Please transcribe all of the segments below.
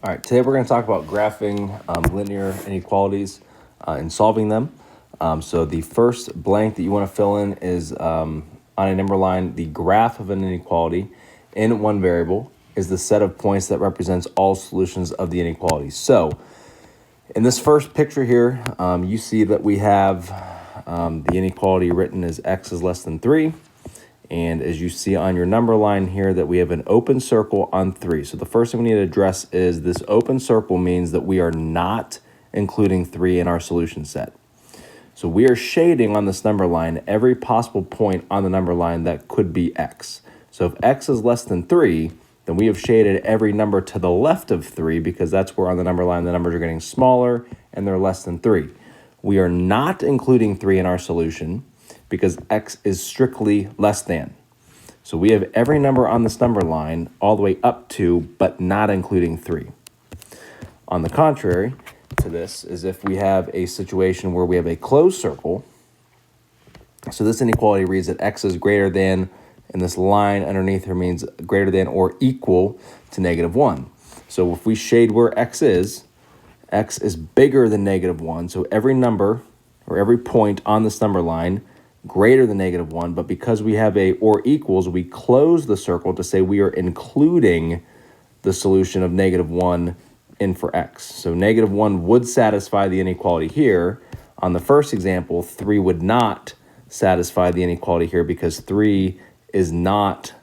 All right, today we're going to talk about graphing linear inequalities and solving them. So the first blank that you want to fill in is on a number line, the graph of an inequality in one variable is the set of points that represents all solutions of the inequality. So in this first picture here, you see that we have the inequality written as x is less than 3. And as you see on your number line here that we have an open circle on 3. So the first thing we need to address is this open circle means that we are not including 3 in our solution set. So we are shading on this number line every possible point on the number line that could be x. So if x is less than 3, then we have shaded every number to the left of 3 because that's where on the number line the numbers are getting smaller and they're less than 3. We are not including 3 in our solution because x is strictly less than. So we have every number on this number line all the way up to, but not including 3. On the contrary to this is if we have a situation where we have a closed circle. So this inequality reads that x is greater than, and this line underneath here means greater than or equal to -1. So if we shade where x is bigger than -1. So every number or every point on this number line greater than -1, but because we have a or equals, we close the circle to say we are including the solution of -1 in for x. So -1 would satisfy the inequality here. On the first example, 3 would not satisfy the inequality here because 3 is not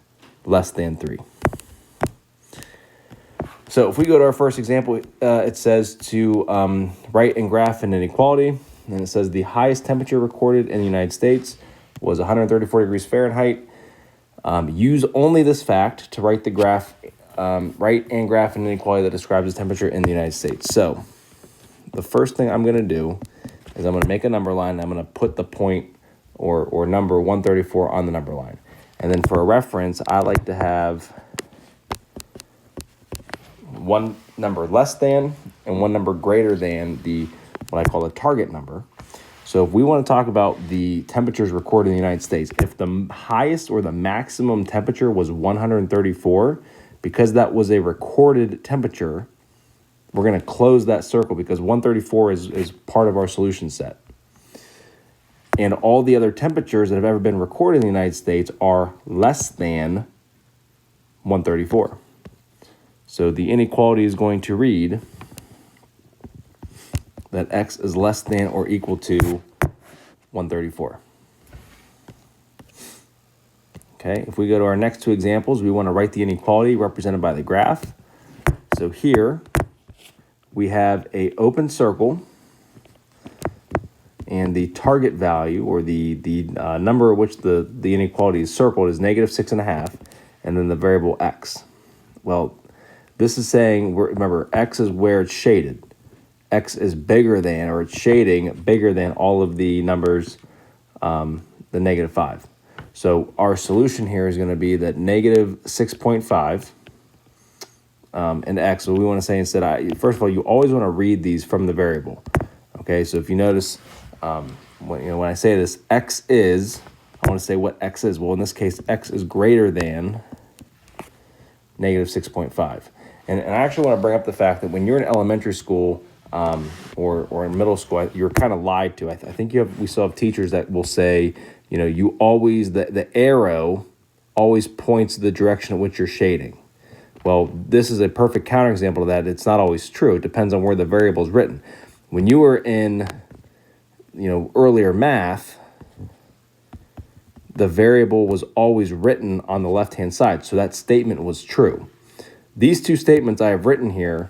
less than 3. So if we go to our first example, it says to write and graph an inequality. And it says the highest temperature recorded in the United States was 134 degrees Fahrenheit. Use only this fact to write the graph, write and graph an inequality that describes the temperature in the United States. So the first thing I'm going to do is I'm going to make a number line. I'm going to put the point or number 134 on the number line. And then for a reference, I like to have one number less than and one number greater than what I call a target number. So if we want to talk about the temperatures recorded in the United States, if the highest or the maximum temperature was 134, because that was a recorded temperature, we're going to close that circle because 134 is part of our solution set. And all the other temperatures that have ever been recorded in the United States are less than 134. So the inequality is going to read that x is less than or equal to 134. Okay, if we go to our next two examples, we want to write the inequality represented by the graph. So here we have an open circle, and the target value, or the number at which the inequality is circled, is -6.5, and then the variable x. Well, this is saying, remember, x is where it's shaded. X is bigger than, or it's shading bigger than all of the numbers, the -5. So our solution here is going to be that -6.5 and x. So we want to say instead, first of all, you always want to read these from the variable. Okay, so if you notice, when I say this, x is, I want to say what x is. Well, in this case, x is greater than -6.5. And I actually want to bring up the fact that when you're in elementary school, or in middle school, you're kind of lied to. I think we still have teachers that will say, you always, the arrow always points the direction at which you're shading. Well, this is a perfect counterexample of that. It's not always true. It depends on where the variable is written. When you were in, earlier math, the variable was always written on the left-hand side. So that statement was true. These two statements I have written here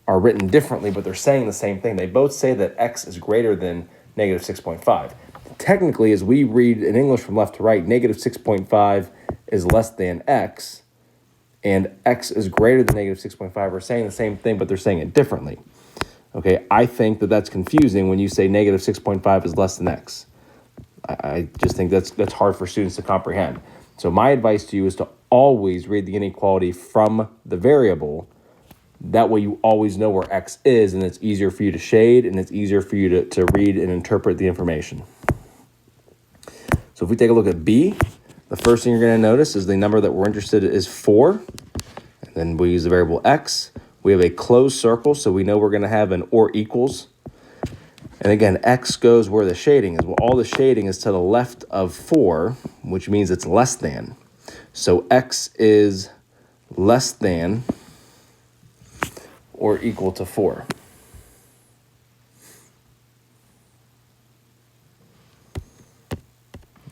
are written differently, but they're saying the same thing. They both say that x is greater than -6.5. Technically, as we read in English from left to right, -6.5 is less than x, and x is greater than -6.5. We're saying the same thing, but they're saying it differently. Okay, I think that that's confusing when you say -6.5 is less than x. I just think that's hard for students to comprehend. So my advice to you is to always read the inequality from the variable. That way you always know where x is, and it's easier for you to shade, and it's easier for you to read and interpret the information. So if we take a look at B, the first thing you're going to notice is the number that we're interested in is 4. And then we use the variable x. We have a closed circle, so we know we're going to have an or equals. And again, x goes where the shading is. Well, all the shading is to the left of 4, which means it's less than. So x is less than or equal to 4.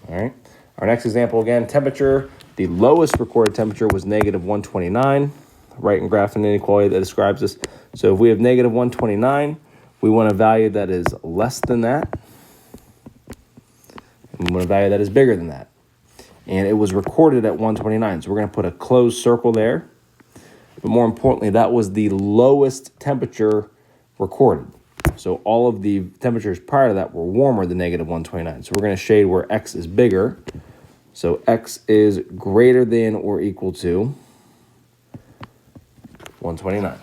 All right. Our next example again, temperature. The lowest recorded temperature was negative 129. Write and graph an inequality that describes this. So if we have negative 129, we want a value that is less than that. And we want a value that is bigger than that. And it was recorded at 129. So we're going to put a closed circle there. But more importantly, that was the lowest temperature recorded. So all of the temperatures prior to that were warmer than negative 129. So we're going to shade where x is bigger. So x is greater than or equal to 129.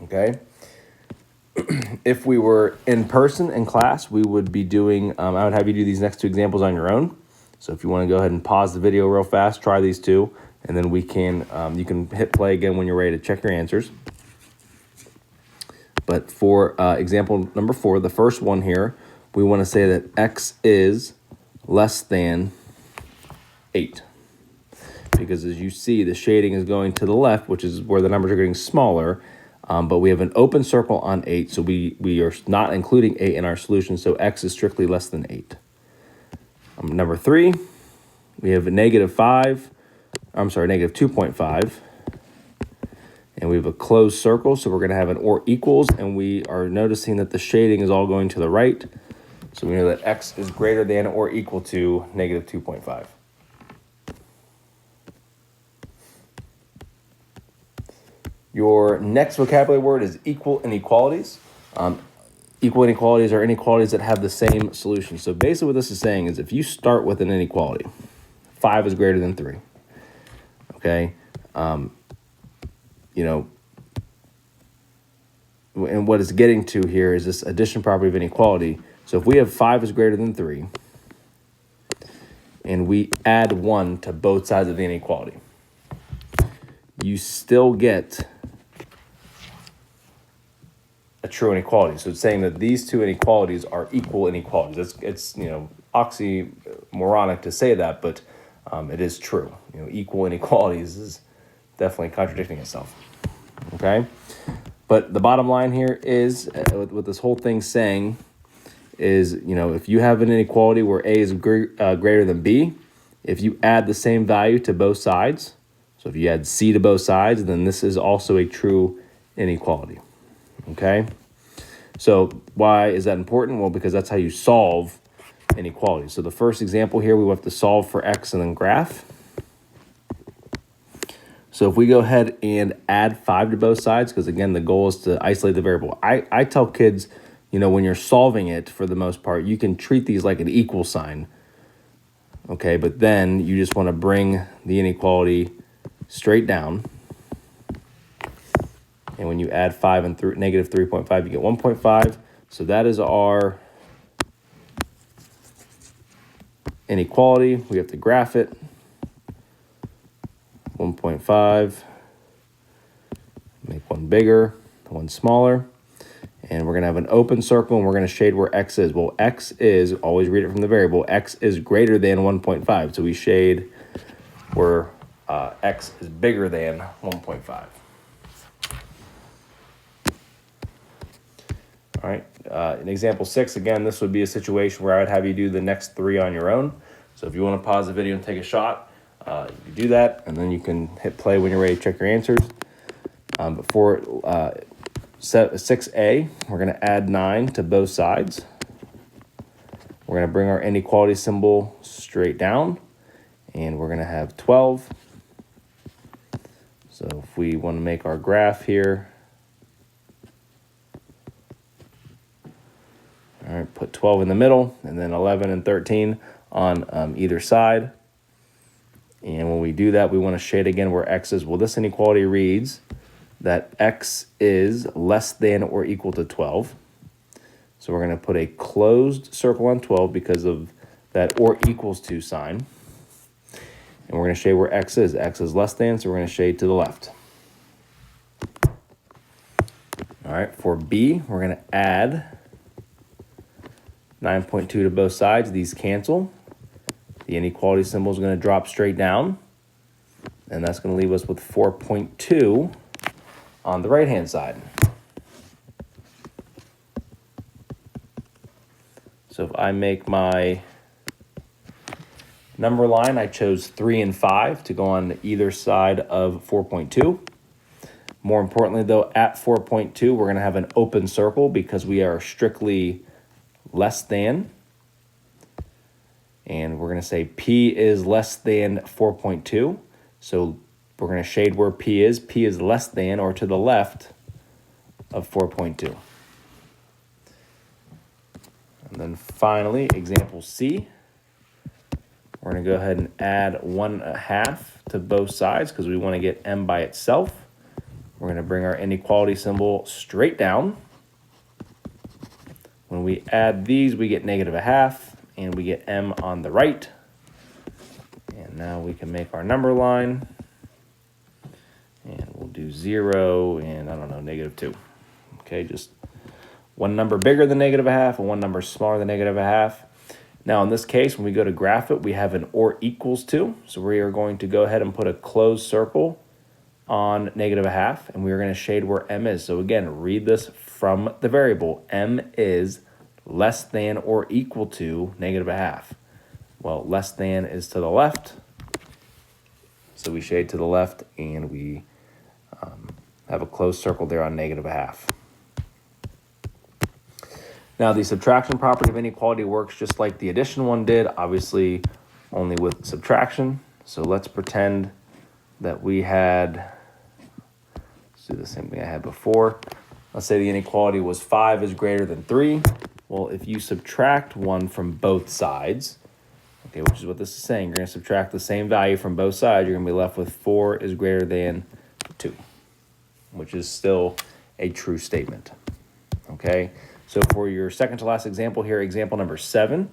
Okay. If we were in person in class, we would be doing, I would have you do these next two examples on your own. So if you want to go ahead and pause the video real fast, try these two, and then we can, you can hit play again when you're ready to check your answers. But for example number 4, the first one here, we want to say that x is less than 8. Because as you see, the shading is going to the left, which is where the numbers are getting smaller. But we have an open circle on 8, so we are not including 8 in our solution, so x is strictly less than 8. Number 3, we have a negative 2.5. And we have a closed circle, so we're going to have an or equals, and we are noticing that the shading is all going to the right. So we know that x is greater than or equal to negative 2.5. Your next vocabulary word is equal inequalities. Equal inequalities are inequalities that have the same solution. So basically what this is saying is if you start with an inequality, 5 is greater than 3, okay? You know, and what it's getting to here is this addition property of inequality. So if we have 5 is greater than 3, and we add 1 to both sides of the inequality, you still get a true inequality. So it's saying that these two inequalities are equal inequalities. It's you know, oxymoronic to say that, but it is true. You know, equal inequalities is definitely contradicting itself. Okay, but the bottom line here is what this whole thing's saying is, you know, if you have an inequality where a is greater than b, if you add the same value to both sides, so if you add c to both sides, then this is also a true inequality. Okay, so why is that important? Well, because that's how you solve inequalities. So the first example here, we have to solve for x and then graph. So if we go ahead and add 5 to both sides, because again, the goal is to isolate the variable. I tell kids, you know, when you're solving it, for the most part, you can treat these like an equal sign. Okay, but then you just want to bring the inequality straight down. And when you add 5 and negative 3.5, you get 1.5. So that is our inequality. We have to graph it. 1.5. Make one bigger, one smaller. And we're going to have an open circle, and we're going to shade where x is. Well, x is, always read it from the variable, x is greater than 1.5. So we shade where x is bigger than 1.5. All right, in example 6, again, this would be a situation where I would have you do the next 3 on your own. So if you want to pause the video and take a shot, you do that, and then you can hit play when you're ready to check your answers. But for 6a, we're going to add 9 to both sides. We're going to bring our inequality symbol straight down, and we're going to have 12. So if we want to make our graph here, all right, put 12 in the middle, and then 11 and 13 on either side. And when we do that, we want to shade again where x is. Well, this inequality reads that x is less than or equal to 12. So we're going to put a closed circle on 12 because of that or equals to sign. And we're going to shade where x is. X is less than, so we're going to shade to the left. All right, for B, we're going to add 9.2 to both sides. These cancel. The inequality symbol is going to drop straight down. And that's going to leave us with 4.2 on the right-hand side. So if I make my number line, I chose 3 and 5 to go on either side of 4.2. More importantly, though, at 4.2, we're going to have an open circle because we are strictly less than. And we're going to say P is less than 4.2. So we're going to shade where P is. P is less than or to the left of 4.2. And then finally, example C. We're going to go ahead and add 1/2 to both sides because we want to get m by itself. We're going to bring our inequality symbol straight down. When we add these, we get -1/2, and we get m on the right. And now we can make our number line. And we'll do 0 and, I don't know, -2. Okay, just one number bigger than -1/2 and one number smaller than -1/2. Now, in this case, when we go to graph it, we have an or equals to. So we are going to go ahead and put a closed circle on -1/2, and we are going to shade where m is. So again, read this from the variable. M is less than or equal to -1/2. Well, less than is to the left. So we shade to the left, and we have a closed circle there on -1/2. Now, the subtraction property of inequality works just like the addition one did, obviously only with subtraction. So let's pretend that we had, let's do the same thing I had before. Let's say the inequality was 5 is greater than 3. Well, if you subtract 1 from both sides, okay, which is what this is saying, you're going to subtract the same value from both sides, you're going to be left with 4 is greater than 2, which is still a true statement, okay? So for your second to last example here, example number 7,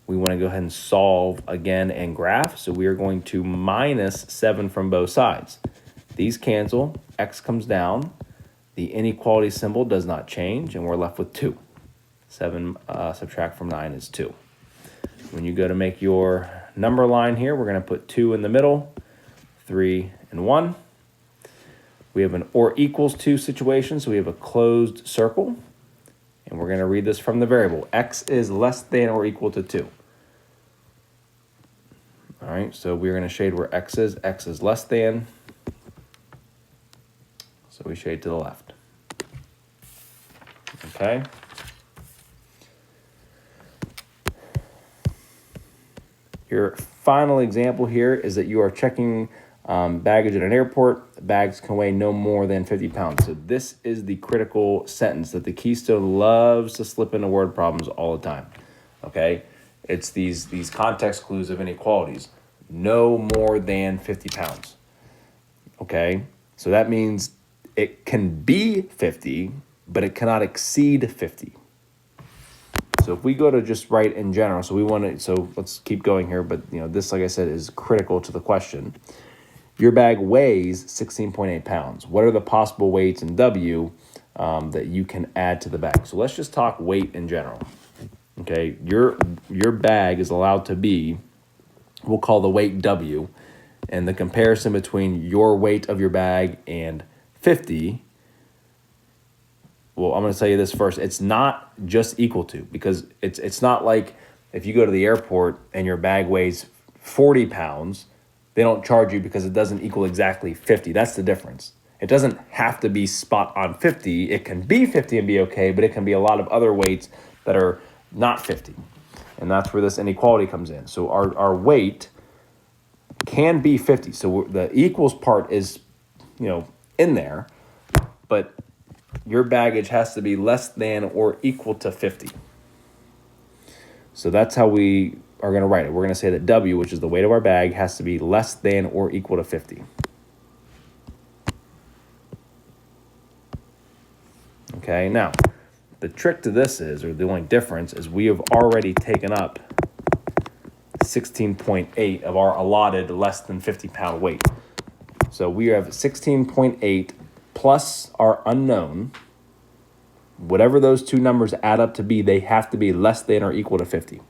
we want to go ahead and solve again and graph. So we are going to -7 from both sides. These cancel, x comes down, the inequality symbol does not change, and we're left with 2. 7 subtract from 9 is 2. When you go to make your number line here, we're going to put 2 in the middle, 3 and 1. We have an or equals to situation, so we have a closed circle. And we're going to read this from the variable. X is less than or equal to 2. All right, so we're going to shade where x is. X is less than. So we shade to the left. Okay. Your final example here is that you are checking baggage at an airport. Bags can weigh no more than 50 pounds. So this is the critical sentence that the Keystone loves to slip into word problems all the time. Okay, it's these context clues of inequalities. No more than 50 pounds. Okay, so that means it can be 50, but it cannot exceed 50. So if we go to just write in general, so let's keep going here, but this, like I said, is critical to the question. Your bag weighs 16.8 pounds. What are the possible weights in W that you can add to the bag? So let's just talk weight in general. Okay, your bag is allowed to be, we'll call the weight W, and the comparison between your weight of your bag and 50, well, I'm going to tell you this first. It's not just equal to, because it's not like if you go to the airport and your bag weighs 40 pounds, they don't charge you because it doesn't equal exactly 50. That's the difference. It doesn't have to be spot on 50. It can be 50 and be okay, but it can be a lot of other weights that are not 50. And that's where this inequality comes in. So our weight can be 50. So the equals part is, in there, but your baggage has to be less than or equal to 50. So that's how we are going to write it. We're going to say that W, which is the weight of our bag, has to be less than or equal to 50. Okay, now, the trick to this is, or the only difference, is we have already taken up 16.8 of our allotted less than 50-pound weight. So we have 16.8 plus our unknown. Whatever those two numbers add up to be, they have to be less than or equal to 50.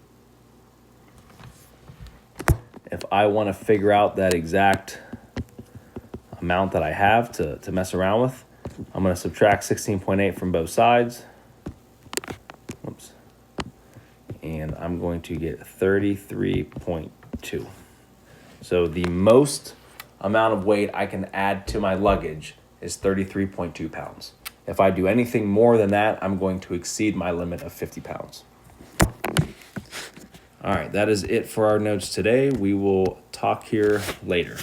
If I want to figure out that exact amount that I have to mess around with, I'm going to subtract 16.8 from both sides. Whoops. And I'm going to get 33.2. So the most amount of weight I can add to my luggage is 33.2 pounds. If I do anything more than that, I'm going to exceed my limit of 50 pounds. All right, that is it for our notes today. We will talk here later.